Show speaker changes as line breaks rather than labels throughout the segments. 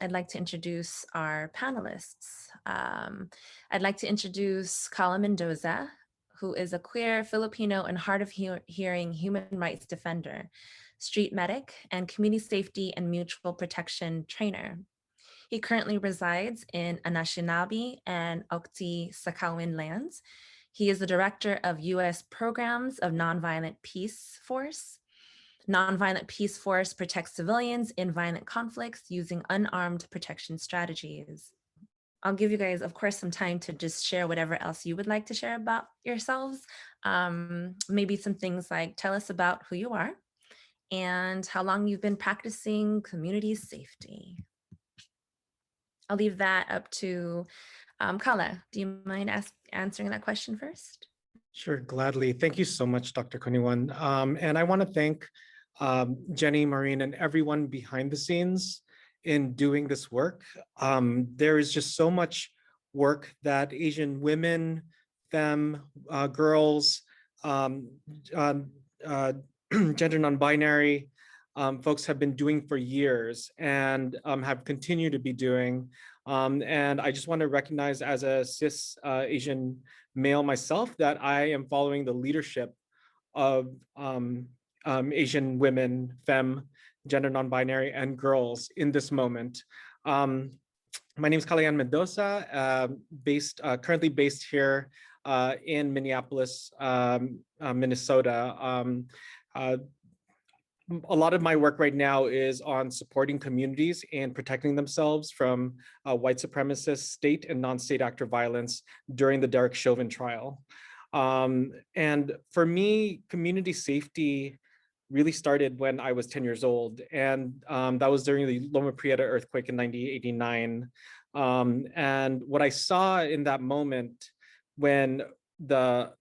I'd like to introduce our panelists. I'd like to introduce Kalaya'an Mendoza, who is a queer Filipino and hard of hearing human rights defender, street medic, and community safety and mutual protection trainer. He currently resides in Anishinaabe and Octi Sakowin lands. He is the director of U.S. programs of Nonviolent Peaceforce. Nonviolent Peaceforce protects civilians in violent conflicts using unarmed protection strategies. I'll give you guys, of course, some time to just share whatever else you would like to share about yourselves. Maybe some things like tell us about who you are and how long you've been practicing community safety. I'll leave that up to Kala. Do you mind answering that question first?
Sure, gladly. Thank you so much, Dr. Koniwan. And I want to thank Jenny, Maureen, and everyone behind the scenes in doing this work. There is just so much work that Asian women, femme, girls, gender non-binary folks have been doing for years and have continued to be doing. And I just want to recognize as a cis Asian male myself that I am following the leadership of Asian women, femme, gender non-binary, and girls in this moment. My name is Kalaya'an Mendoza, currently based here in Minneapolis, Minnesota. A lot of my work right now is on supporting communities and protecting themselves from white supremacist state and non-state actor violence during the Derek Chauvin trial. And for me, community safety really started when I was 10 years old. And that was during the Loma Prieta earthquake in 1989. And what I saw in that moment when the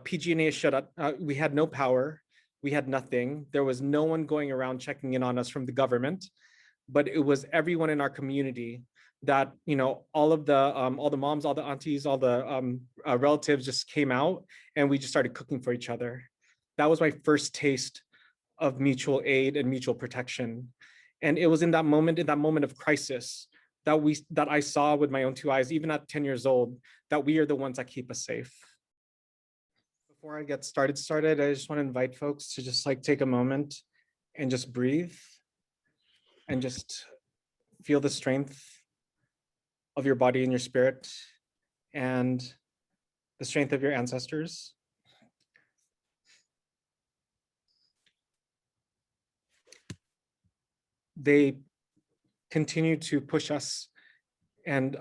PG&E shut up, we had no power. We had nothing. There was no one going around checking in on us from the government, but it was everyone in our community that, you know, all the moms, all the aunties, all the relatives just came out and we just started cooking for each other. That was my first taste of mutual aid and mutual protection. And it was in that moment of crisis that I saw with my own two eyes, even at 10 years old, that we are the ones that keep us safe. Before I get started, I just want to invite folks to just like take a moment and just breathe and just feel the strength of your body and your spirit and the strength of your ancestors. They continue to push us and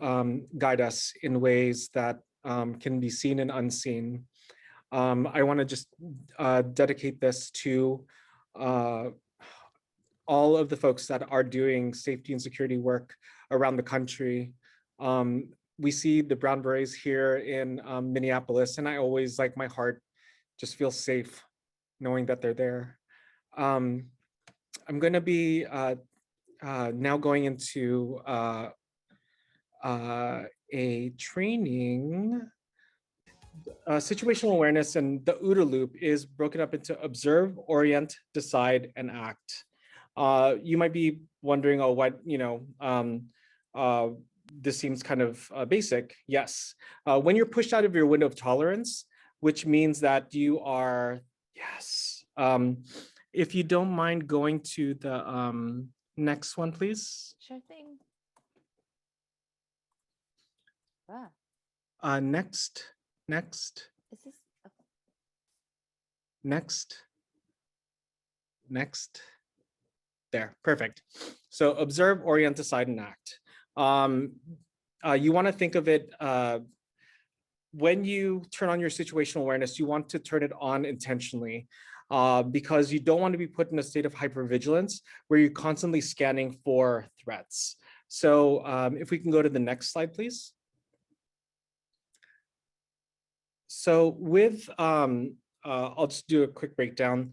guide us in ways that can be seen and unseen. I want to just dedicate this to all of the folks that are doing safety and security work around the country. We see the Brown Berets here in Minneapolis, and I always, like, my heart just feels safe knowing that they're there. I'm going to be now going into a training. Situational awareness and the UDO Loop is broken up into observe, orient, decide, and act. You might be wondering, oh, what, you know, this seems kind of basic. Yes. When you're pushed out of your window of tolerance, which means that you are, yes. If you don't mind going to the next one, please.
Sure thing.
Next.
Is this? Oh.
Next. There, perfect. So observe, orient, decide, and act. You want to think of it, when you turn on your situational awareness, you want to turn it on intentionally because you don't want to be put in a state of hypervigilance where you're constantly scanning for threats. So if we can go to the next slide, please. So with, I'll just do a quick breakdown.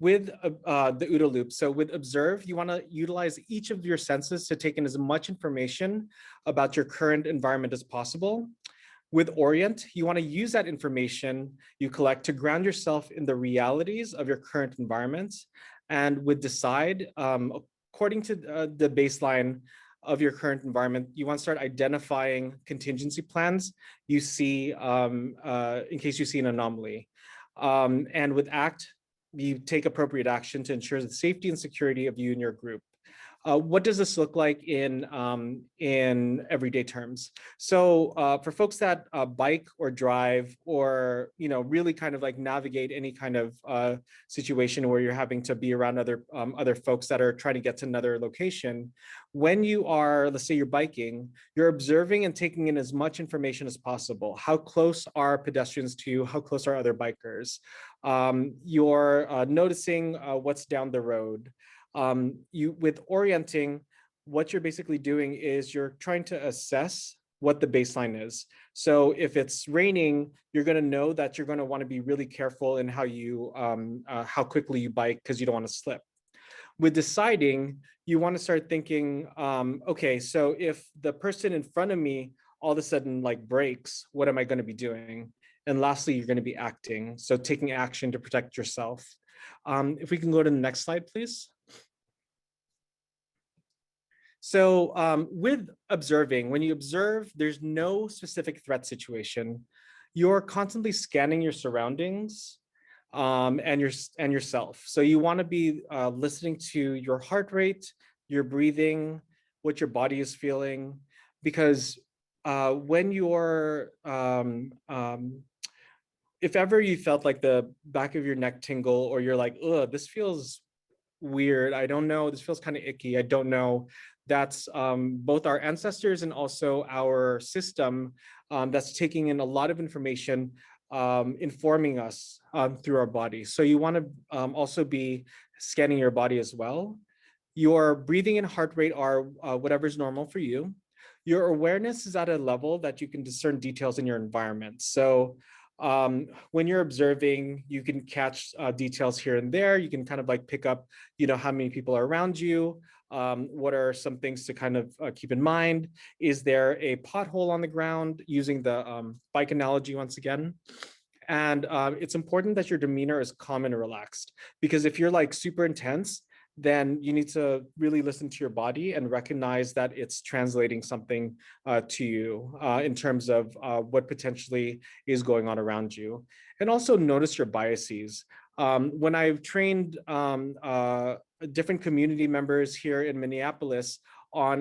With the UDO Loop, so with observe, you want to utilize each of your senses to take in as much information about your current environment as possible. With orient, you want to use that information you collect to ground yourself in the realities of your current environment. And with decide, according to the baseline, of your current environment, you want to start identifying contingency plans you see in case you see an anomaly. And with ACT, you take appropriate action to ensure the safety and security of you and your group. What does this look like in everyday terms? So for folks that bike or drive or really kind of like navigate any kind of situation where you're having to be around other folks that are trying to get to another location, when you are, let's say you're biking, you're observing and taking in as much information as possible. How close are pedestrians to you? How close are other bikers? You're noticing what's down the road. With orienting, what you're basically doing is you're trying to assess what the baseline is. So if it's raining, you're going to know that you're going to want to be really careful in how quickly you bike, because you don't want to slip. With deciding, you want to start thinking, okay, so if the person in front of me all of a sudden like brakes, what am I going to be doing? And lastly, you're going to be acting. So taking action to protect yourself. If we can go to the next slide, please. So with observing, when you observe, there's no specific threat situation. You're constantly scanning your surroundings and yourself. So you want to be listening to your heart rate, your breathing, what your body is feeling, because when you're if ever you felt like the back of your neck tingle, or you're like, ugh, this feels weird, I don't know, this feels kind of icky, I don't know, that's both our ancestors and also our system that's taking in a lot of information, informing us through our body. So you want to also be scanning your body as well. Your breathing and heart rate are whatever's normal for you. Your awareness is at a level that you can discern details in your environment. So when you're observing, you can catch details here and there. You can kind of like pick up, how many people are around you. What are some things to kind of keep in mind? Is there a pothole on the ground? Using the bike analogy once again. And it's important that your demeanor is calm and relaxed, because if you're like super intense, then you need to really listen to your body and recognize that it's translating something to you in terms of what potentially is going on around you. And also notice your biases. When I've trained different community members here in Minneapolis on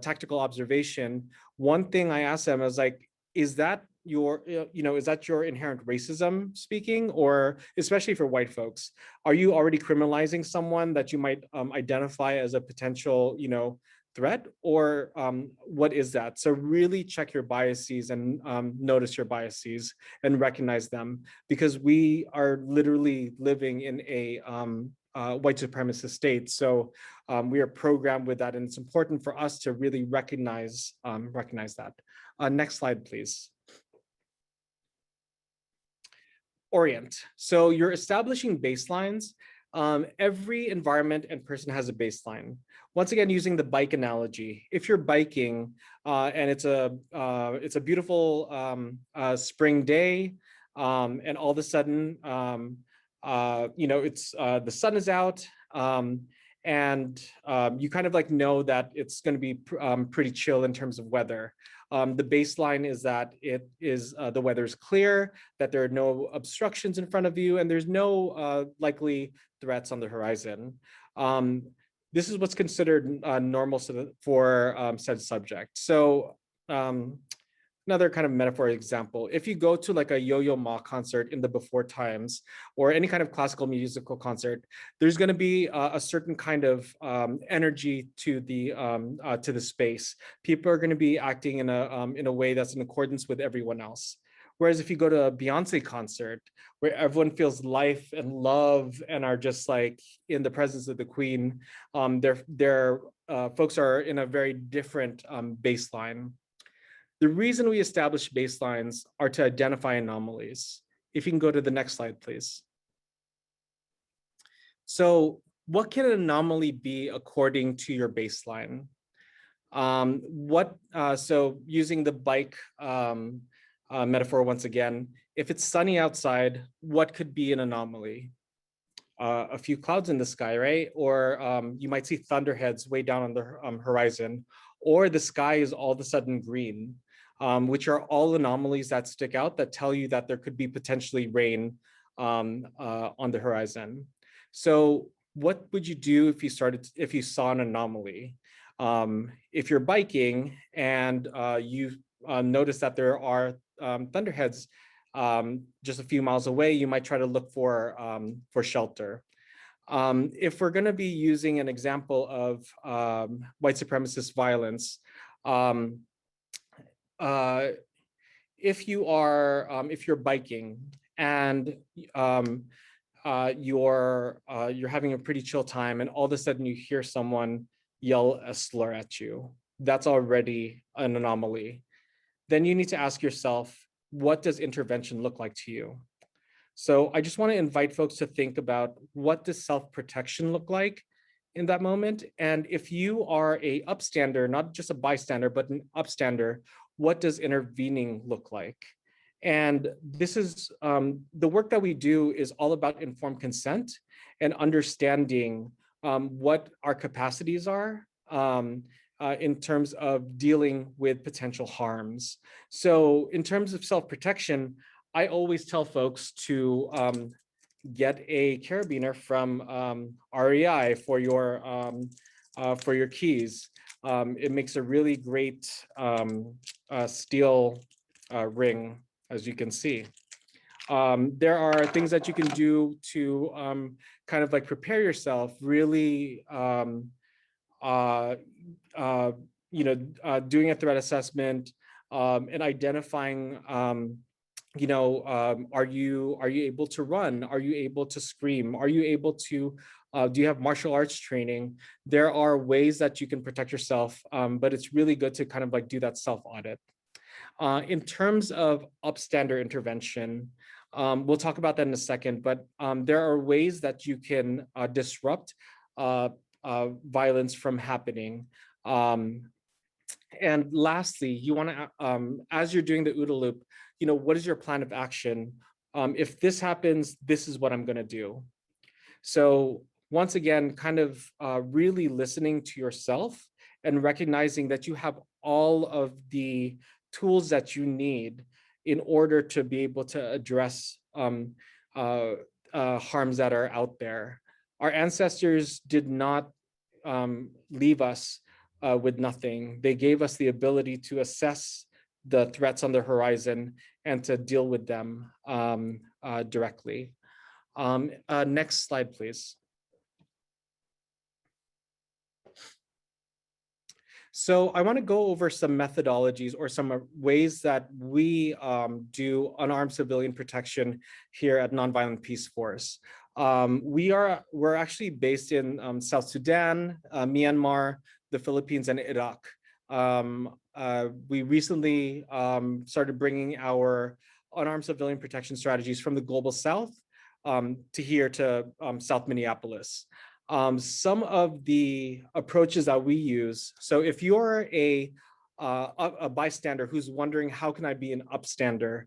tactical observation, one thing I asked them is like, is that your inherent racism speaking? Or especially for white folks, are you already criminalizing someone that you might identify as a potential threat? Or what is that? So really check your biases and notice your biases and recognize them, because we are literally living in a white supremacist state. So we are programmed with that, and it's important for us to really recognize that. Next slide, please. Orient. So you're establishing baselines. Every environment and person has a baseline. Once again, using the bike analogy, if you're biking and it's a beautiful spring day, and all of a sudden, it's the sun is out, and you kind of like know that it's going to be pretty chill in terms of weather. The baseline is that the weather is clear, that there are no obstructions in front of you, and there's no likely threats on the horizon. This is what's considered normal for said subject. So another kind of metaphor example, if you go to like a Yo-Yo Ma concert in the before times, or any kind of classical musical concert, there's going to be a certain kind of energy to the space. People are going to be acting in a way that's in accordance with everyone else. Whereas if you go to a Beyonce concert, where everyone feels life and love and are just like in the presence of the queen, their folks are in a very different baseline. The reason we establish baselines are to identify anomalies. If you can go to the next slide, please. So what can an anomaly be according to your baseline? So using the bike metaphor once again, if it's sunny outside, what could be an anomaly? A few clouds in the sky, right? Or you might see thunderheads way down on the horizon. or the sky is all of a sudden green, which are all anomalies that stick out that tell you that there could be potentially rain on the horizon. So what would you do if you saw an anomaly? If you're biking and you notice that there are thunderheads just a few miles away, you might try to look for shelter. If we're going to be using an example of white supremacist violence, if you're biking and you're having a pretty chill time, and all of a sudden you hear someone yell a slur at you, that's already an anomaly. Then you need to ask yourself, what does intervention look like to you? So I just want to invite folks to think about, what does self-protection look like in that moment? And if you are a upstander, not just a bystander, but an upstander, what does intervening look like? And this is the work that we do is all about informed consent and understanding what our capacities are in terms of dealing with potential harms. So in terms of self-protection, I always tell folks to get a carabiner from REI for your keys. It makes a really great steel ring, as you can see. There are things that you can do to kind of like prepare yourself, really doing a threat assessment and identifying are you able to run? Are you able to scream? Are you able to, do you have martial arts training? There are ways that you can protect yourself, but it's really good to kind of like do that self-audit. In terms of upstander intervention, we'll talk about that in a second, but there are ways that you can disrupt violence from happening. And lastly, you want to, as you're doing the OODA loop, what is your plan of action? If this happens, this is what I'm going to do. So once again, kind of really listening to yourself and recognizing that you have all of the tools that you need in order to be able to address harms that are out there. Our ancestors did not leave us with nothing. They gave us the ability to assess the threats on the horizon and to deal with them directly. Next slide, please. So I want to go over some methodologies or some ways that we do unarmed civilian protection here at Nonviolent Peaceforce. We're actually based in South Sudan, Myanmar, the Philippines, and Iraq. We recently started bringing our unarmed civilian protection strategies from the global South to here to South Minneapolis. Some of the approaches that we use, so if you're a bystander who's wondering, how can I be an upstander?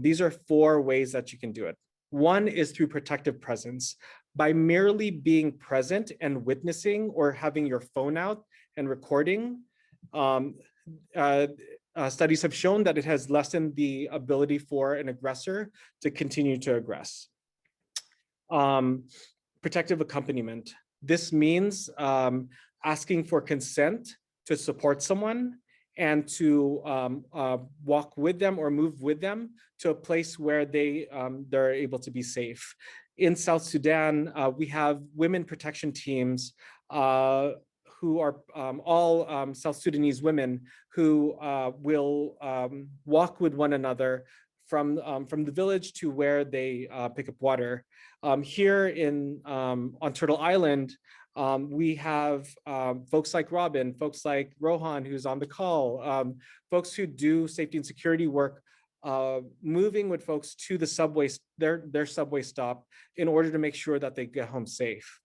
These are 4 ways that you can do it. One is through protective presence. By merely being present and witnessing or having your phone out and recording, studies have shown that it has lessened the ability for an aggressor to continue to aggress. Protective accompaniment. This means asking for consent to support someone and to walk with them or move with them to a place where they're able to be safe. In South Sudan, we have women protection teams who are all South Sudanese women who will walk with one another from the village to where they pick up water. Here on Turtle Island, we have folks like Robin, folks like Rohan, who's on the call, folks who do safety and security work, moving with folks to the subway, their subway stop, in order to make sure that they get home safe.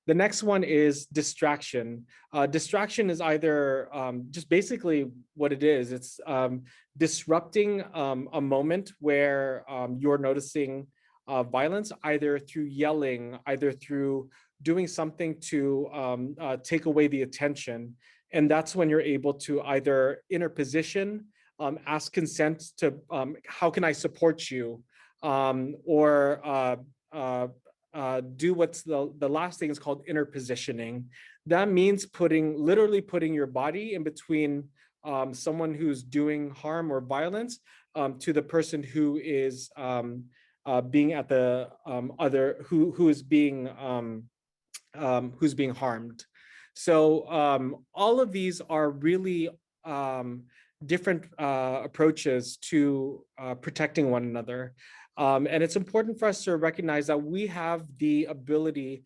The next one is distraction. Distraction is either just basically what it is. It's disrupting a moment where you're noticing violence, either through yelling, either through doing something to take away the attention. And that's when you're able to either interposition, ask consent to how can I support you, or do what's the last thing is called interpositioning. That means literally putting your body in between someone who's doing harm or violence to the person who is being at the other who's being harmed. So all of these are really different approaches to protecting one another. And it's important for us to recognize that we have the ability,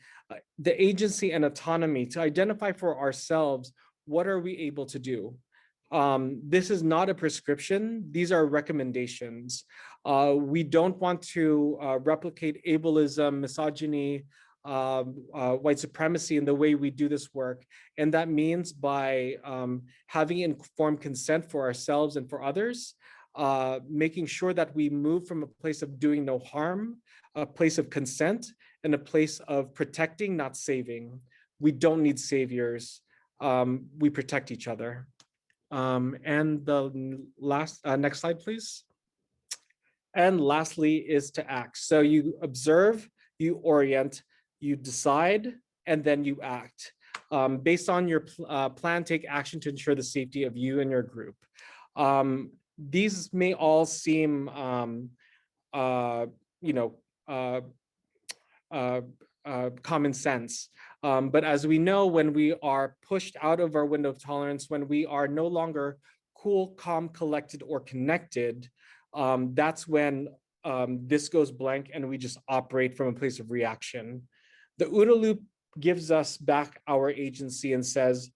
the agency and autonomy to identify for ourselves, what are we able to do? This is not a prescription. These are recommendations. We don't want to replicate ableism, misogyny, white supremacy in the way we do this work. And that means by having informed consent for ourselves and for others, making sure that we move from a place of doing no harm, a place of consent, and a place of protecting, not saving. We don't need saviors. We protect each other. And the last, next slide, please. And lastly is to act. So you observe, you orient, you decide, and then you act. Based on your plan, take action to ensure the safety of you and your group. These may all seem, common sense. But as we know, when we are pushed out of our window of tolerance, when we are no longer cool, calm, collected, or connected, that's when this goes blank and we just operate from a place of reaction. The UDO Loop gives us back our agency and says,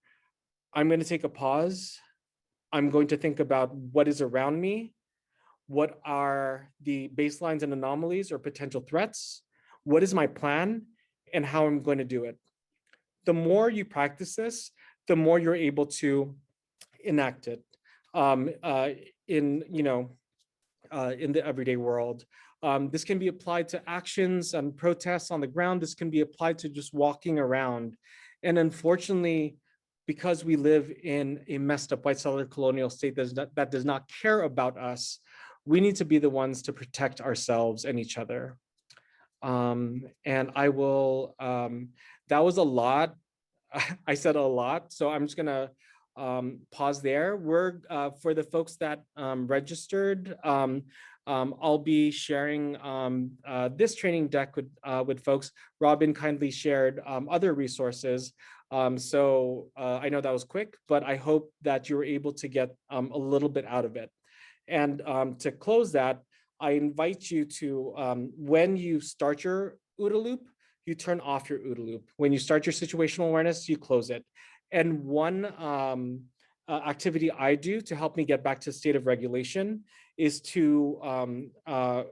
I'm going to take a pause. I'm going to think about what is around me. What are the baselines and anomalies or potential threats? What is my plan and how I'm going to do it? The more you practice this, the more you're able to enact it in the everyday world. This can be applied to actions and protests on the ground. This can be applied to just walking around. And unfortunately, because we live in a messed up white settler colonial state that does not care about us, we need to be the ones to protect ourselves and each other. And I will, that was a lot. I said a lot, so I'm just gonna pause there. We're, for the folks that registered, I'll be sharing this training deck with folks. Robin kindly shared other resources. So I know that was quick, but I hope that you were able to get a little bit out of it. And to close that, I invite you to, when you start your OODA loop, you turn off your OODA loop. When you start your situational awareness, you close it. And one activity I do to help me get back to a state of regulation is to,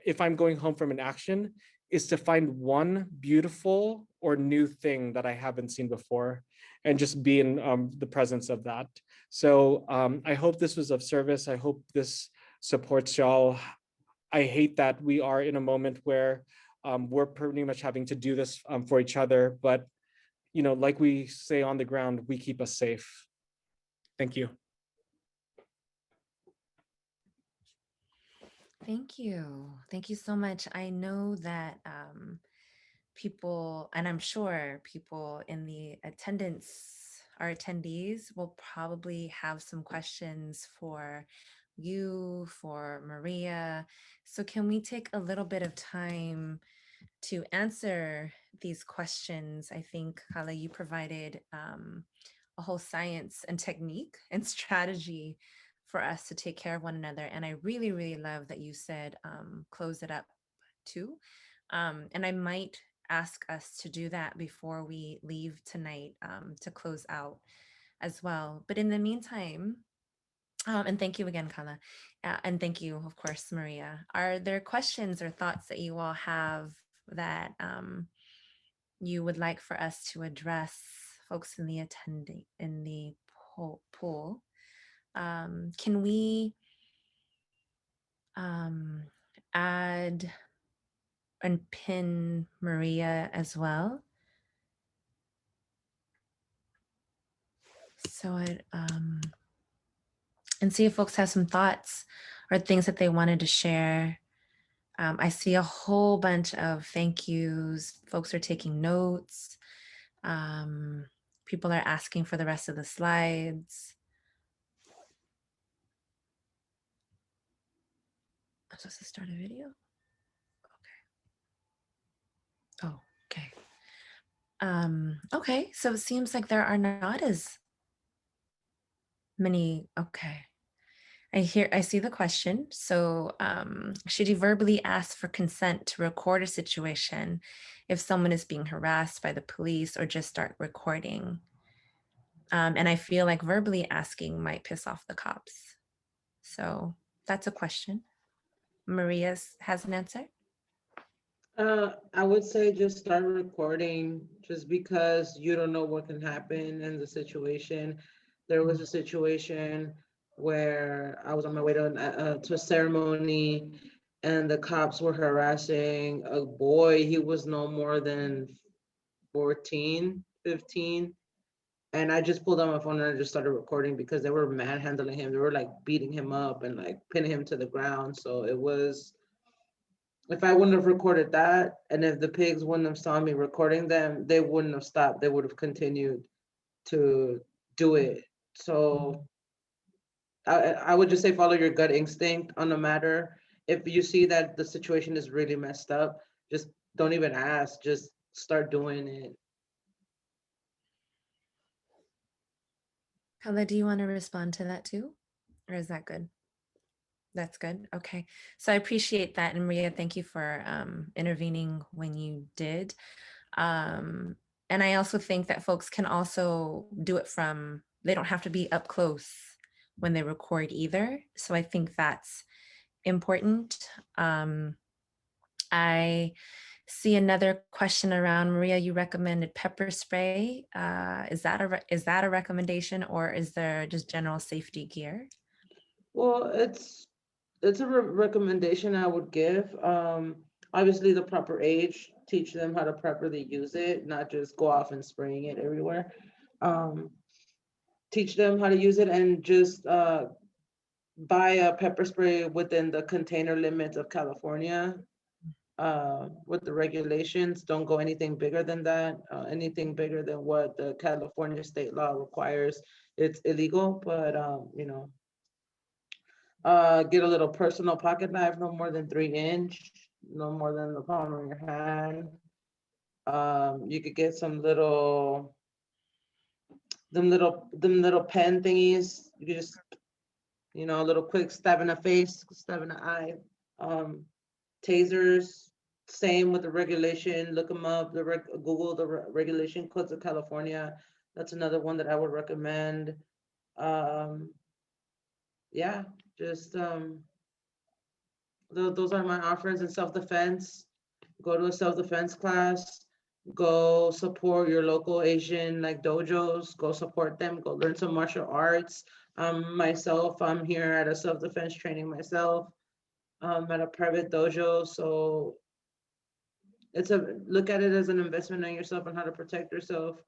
if I'm going home from an action, is to find one beautiful or new thing that I haven't seen before and just be in the presence of that. So I hope this was of service. I hope this supports y'all. I hate that we are in a moment where we're pretty much having to do this for each other, but like we say on the ground, we keep us safe. Thank you.
Thank you. Thank you so much. I know that people, and I'm sure people in the attendance, our attendees will probably have some questions for you, for Maria. So can we take a little bit of time to answer these questions? I think, Kala, you provided a whole science and technique and strategy for us to take care of one another. And I really, really love that you said, close it up too. And I might ask us to do that before we leave tonight to close out as well. But in the meantime, and thank you again, Kala. And thank you, of course, Maria. Are there questions or thoughts that you all have that you would like for us to address, folks in the attending, in the pool? Can we add and pin Maria as well? So and see if folks have some thoughts or things that they wanted to share. I see a whole bunch of thank yous. Folks are taking notes. People are asking for the rest of the slides. I'm supposed to start a video? Okay. Oh, okay. Okay, so it seems like there are not as many. Okay. I see the question. So, should you verbally ask for consent to record a situation if someone is being harassed by the police, or just start recording? And I feel like verbally asking might piss off the cops. So that's a question. Maria has an answer.
I would say just start recording, just because you don't know what can happen in the situation. There was a situation where I was on my way to a ceremony, and the cops were harassing a boy. He was no more than 14, 15. And I just pulled out my phone and I just started recording, because they were manhandling him. They were like beating him up and like pinning him to the ground. So it was, if I wouldn't have recorded that, and if the pigs wouldn't have saw me recording them, they wouldn't have stopped. They would have continued to do it. So I would just say follow your gut instinct on the matter. If you see that the situation is really messed up, just don't even ask. Just start doing it.
Kala, do you want to respond to that too? Or is that good? That's good. Okay. So I appreciate that. And Maria, thank you for intervening when you did. And I also think that folks can also do it from, they don't have to be up close when they record either. So I think that's important. I see another question around, Maria, you recommended pepper spray. Is that a recommendation, or is there just general safety gear?
Well, it's a recommendation I would give. Obviously, the proper age, teach them how to properly use it, not just go off and spraying it everywhere. Um, Teach them how to use it, and just buy a pepper spray within the container limits of California. With the regulations, don't go anything bigger than that. Anything bigger than what the California state law requires, it's illegal. But get a little personal pocket knife, no more than 3 inch, no more than the palm of your hand. You could get some them little pen thingies. You could just, a little quick stab in the face, stab in the eye. Tasers, same with the regulation. Look them up. Google the regulation codes of California. That's another one that I would recommend. Yeah, just those are my offers in self-defense. Go to a self-defense class. Go support your local Asian like dojos. Go support them. Go learn some martial arts. Myself, I'm here at a self-defense training myself. At a private dojo. So look at it as an investment on yourself and how to protect yourself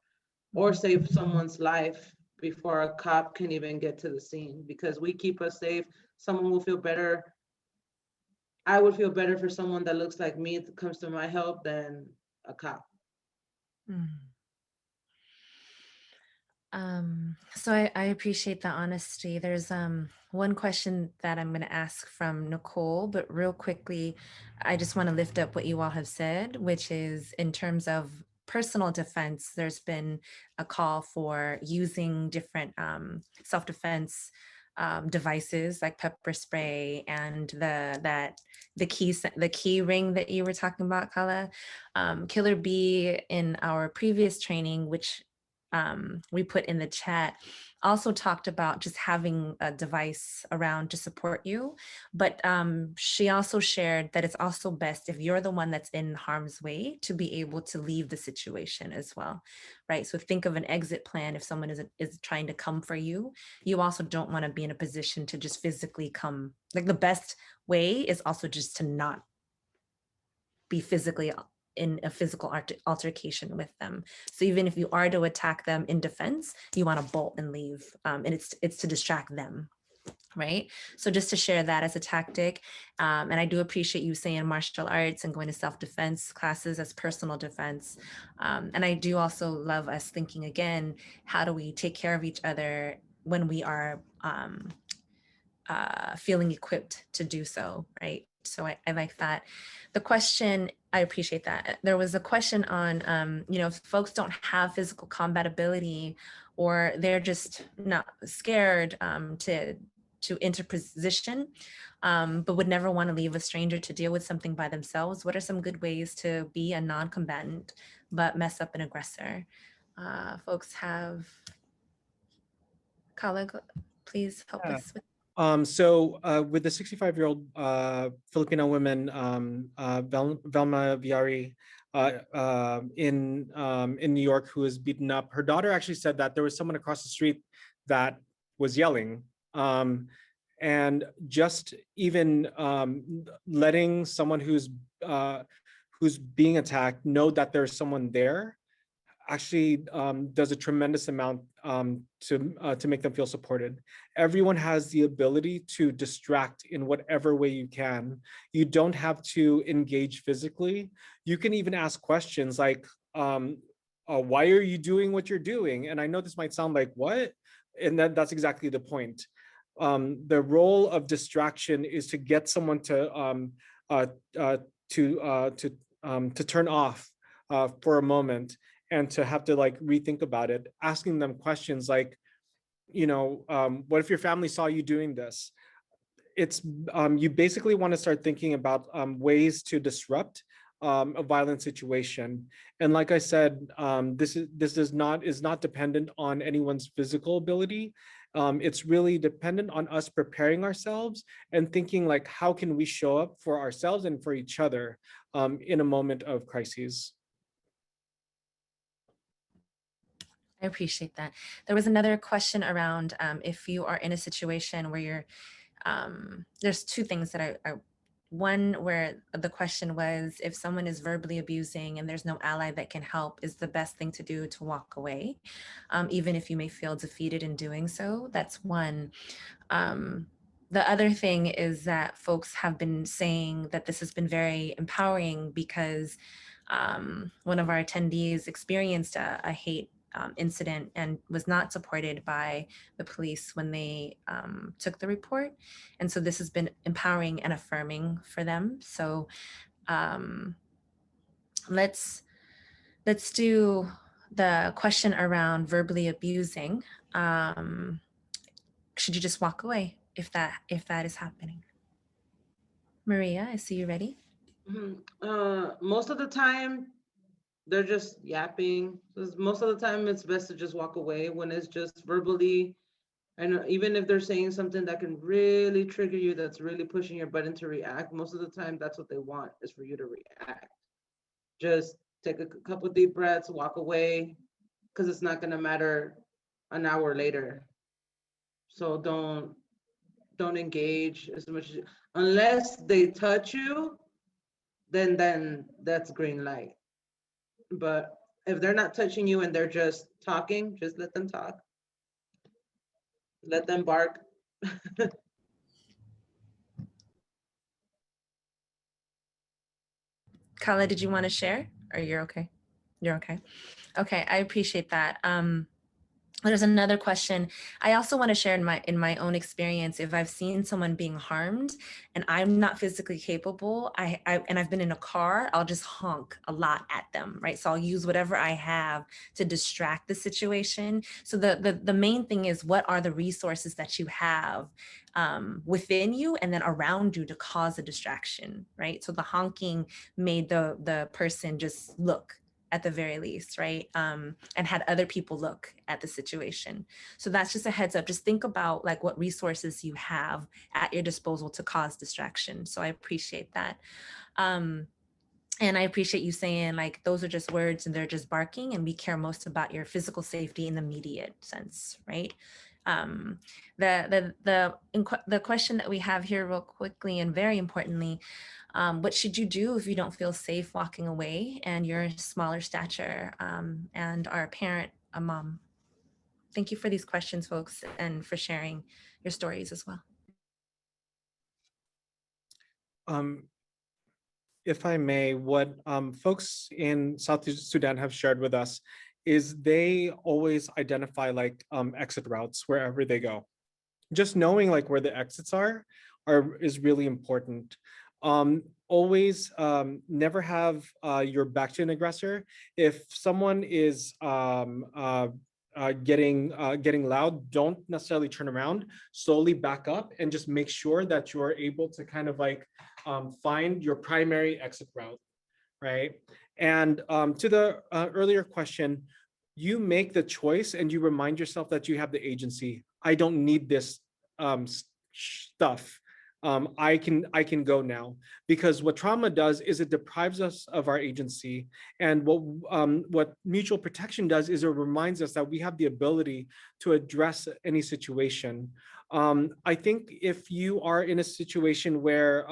or save someone's life before a cop can even get to the scene. Because we keep us safe, someone will feel better. I would feel better for someone that looks like me that comes to my help than a cop.
So I appreciate the honesty. There's one question that I'm going to ask from Nicole, but real quickly, I just want to lift up what you all have said, which is in terms of personal defense, there's been a call for using different self-defense devices like pepper spray and the key ring that you were talking about, Kala. Killer B in our previous training, which we put in the chat, also talked about just having a device around to support you. But she also shared that it's also best if you're the one that's in harm's way to be able to leave the situation as well, right? So think of an exit plan. If someone is trying to come for you, you also don't want to be in a position to just physically come. Like the best way is also just to not be physically in a physical altercation with them. So even if you are to attack them in defense, you want to bolt and leave, and it's to distract them. Right. So just to share that as a tactic. And I do appreciate you saying martial arts and going to self-defense classes as personal defense. And I do also love us thinking again, how do we take care of each other when we are feeling equipped to do so, right? So I like that. The question, I appreciate that. There was a question on, if folks don't have physical combat ability, or they're just not scared to interposition, but would never want to leave a stranger to deal with something by themselves. What are some good ways to be a non-combatant but mess up an aggressor? Folks have, Kala, please help us with.
So with the 65-year-old Filipino woman, Velma Viari, in New York, who was beaten up, her daughter actually said that there was someone across the street that was yelling. And just even letting someone who's being attacked know that there's someone there actually does a tremendous amount to make them feel supported. Everyone has the ability to distract in whatever way you can. You don't have to engage physically. You can even ask questions like, why are you doing what you're doing? And I know this might sound like, what? And that's exactly the point. The role of distraction is to get someone to turn off for a moment, and to have to like rethink about it, asking them questions like, what if your family saw you doing this? It's you basically want to start thinking about ways to disrupt a violent situation. And like I said, this is not dependent on anyone's physical ability. It's really dependent on us preparing ourselves and thinking like, how can we show up for ourselves and for each other in a moment of crises?
I appreciate that. There was another question around if you are in a situation where you're, there's two things that one where the question was, if someone is verbally abusing and there's no ally that can help, is the best thing to do to walk away, even if you may feel defeated in doing so. That's one. The other thing is that folks have been saying that this has been very empowering because one of our attendees experienced a hate incident and was not supported by the police when they took the report. And so this has been empowering and affirming for them. So let's do the question around verbally abusing. Should you just walk away if that is happening? Maria, I see you ready.
Most of the time, they're just yapping. Most of the time, it's best to just walk away when it's just verbally. And even if they're saying something that can really trigger you, that's really pushing your button to react, most of the time, that's what they want, is for you to react. Just take a couple deep breaths, walk away, because it's not going to matter an hour later. So don't engage as much unless they touch you, then that's green light. But if they're not touching you and they're just talking, just let them talk. Let them bark.
Kala, did you want to share? Or you're okay? You're okay. Okay, I appreciate that. There's another question. I also want to share in my own experience, if I've seen someone being harmed and I'm not physically capable, and I've been in a car, I'll just honk a lot at them, right? So I'll use whatever I have to distract the situation. So the main thing is, what are the resources that you have within you and then around you to cause a distraction, right? So the honking made the person just look, at the very least, right? And had other people look at the situation. So that's just a heads up. Just think about like what resources you have at your disposal to cause distraction. So I appreciate that. And I appreciate you saying like, those are just words and they're just barking, and we care most about your physical safety in the immediate sense, right? The question that we have here real quickly and very importantly, what should you do if you don't feel safe walking away and you're smaller stature and are a parent, a mom? Thank you for these questions, folks, and for sharing your stories as well.
If I may, what folks in South Sudan have shared with us is they always identify like exit routes wherever they go. Just knowing like where the exits are is really important. Always never have your back to an aggressor. If someone is getting loud, don't necessarily turn around, slowly back up and just make sure that you're able to kind of like find your primary exit route, right? And to the earlier question, you make the choice and you remind yourself that you have the agency. I don't need this stuff. I can go now, because what trauma does is it deprives us of our agency, and what mutual protection does is it reminds us that we have the ability to address any situation. I think if you are in a situation where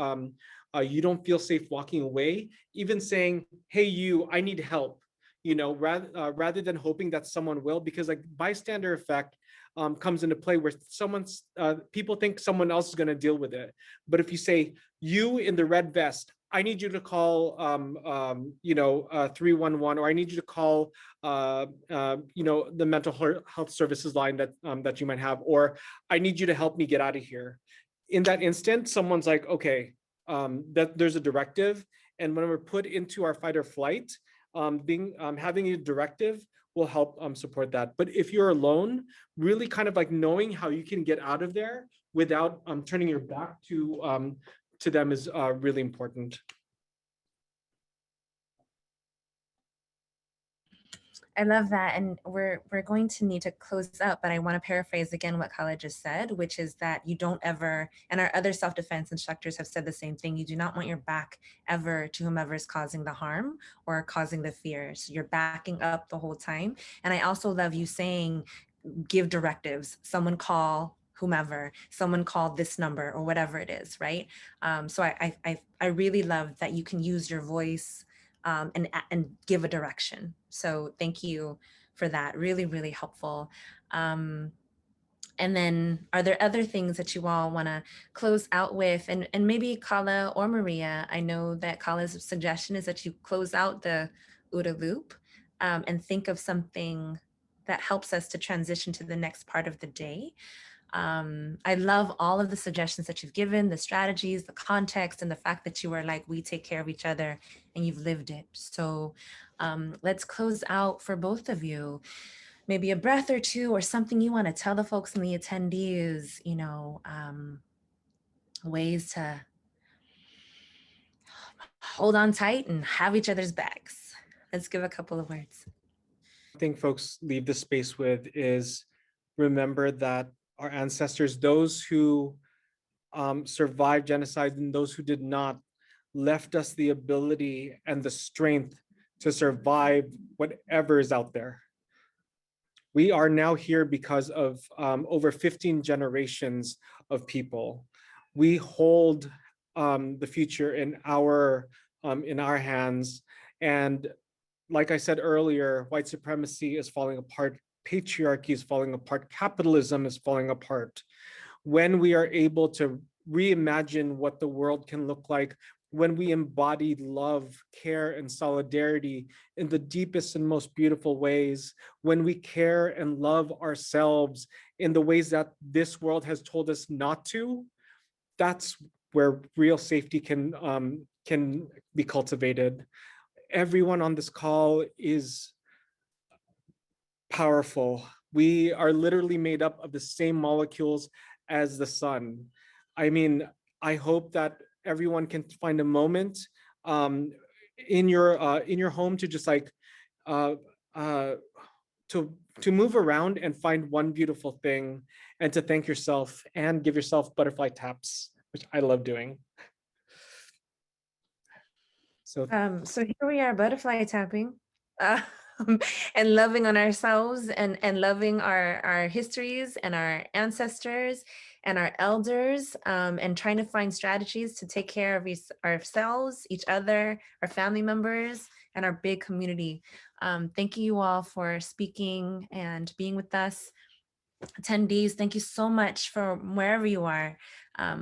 you don't feel safe walking away, even saying, "Hey, you, I need help," rather than hoping that someone will, because like bystander effect comes into play where people think someone else is going to deal with it. But if you say, "You in the red vest, I need you to call 311, or I need you to call the mental health services line that you might have, or I need you to help me get out of here." In that instant, someone's like, okay, that there's a directive, and when we're put into our fight or flight, having a directive will help support that. But if you're alone, really kind of like knowing how you can get out of there without turning your back to them is really important.
I love that. And we're going to need to close up, but I want to paraphrase again what Kala just said, which is that you don't ever, and our other self-defense instructors have said the same thing, you do not want your back ever to whomever is causing the harm or causing the fear. So you're backing up the whole time. And I also love you saying, give directives, someone call whomever, someone called this number or whatever it is, right? So I really love that you can use your voice and give a direction. So thank you for that. Really, really helpful. And then are there other things that you all want to close out with? And maybe Kala or Maria, I know that Kala's suggestion is that you close out the UDO loop and think of something that helps us to transition to the next part of the day. I love all of the suggestions that you've given, the strategies, the context, and the fact that you were like, we take care of each other, and you've lived it. So let's close out for both of you. Maybe a breath or two or something you want to tell the folks and the attendees, ways to hold on tight and have each other's backs. Let's give a couple of words.
I think folks leave the space with is remember that our ancestors, those who survived genocide and those who did not, left us the ability and the strength to survive whatever is out there. We are now here because of over 15 generations of people. We hold the future in our hands. And like I said earlier, white supremacy is falling apart, patriarchy is falling apart, capitalism is falling apart. When we are able to reimagine what the world can look like, when we embody love, care, and solidarity in the deepest and most beautiful ways, when we care and love ourselves in the ways that this world has told us not to, that's where real safety can be cultivated. Everyone on this call is powerful. We are literally made up of the same molecules as the sun. I mean, I hope that everyone can find a moment in your home to just like to move around and find one beautiful thing, and to thank yourself and give yourself butterfly taps, which I love doing. So
here we are, butterfly tapping. and loving on ourselves and loving our histories and our ancestors and our elders, and trying to find strategies to take care of ourselves, each other, our family members, and our big community. Thank you all for speaking and being with us. Attendees, thank you so much for wherever you are,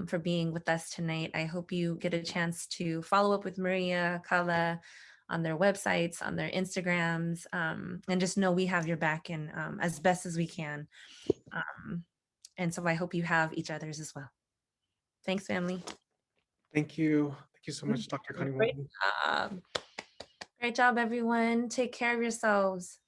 for being with us tonight. I hope you get a chance to follow up with Maria, Kala on their websites, on their Instagrams, and just know we have your back and as best as we can. And so I hope you have each other's as well. Thanks, family.
Thank you. Thank you so much, Dr. Connie
Great
Walton.
job. Great job, everyone. Take care of yourselves.